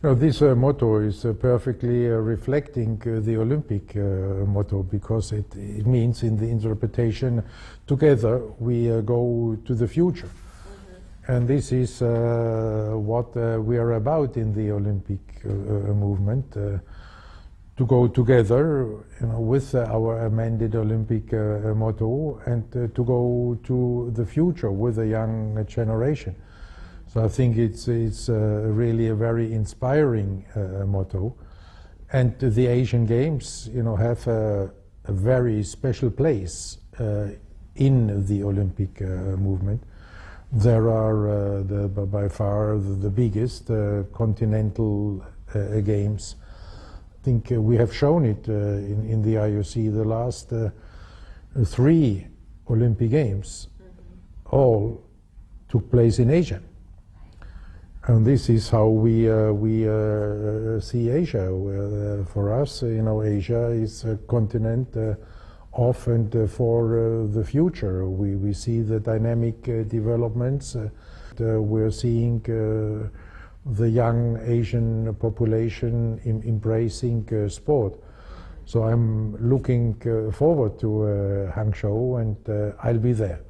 No, this motto is perfectly reflecting the Olympic motto, because it means, in the interpretation, together we go to the future. Mm-hmm. And this is what we are about in the Olympic movement, to go together, with our amended Olympic motto, and to go to the future with a young generation. So I think it's really a very inspiring motto, and the Asian Games, have a very special place in the Olympic movement. There are by far the biggest continental games. I think we have shown it in the IOC. The last 3 Olympic Games all took place in Asia. And this is how we see Asia. For us, Asia is a continent of and for the future. We see the dynamic developments. We're seeing the young Asian population embracing sport. So I'm looking forward to Hangzhou, and I'll be there.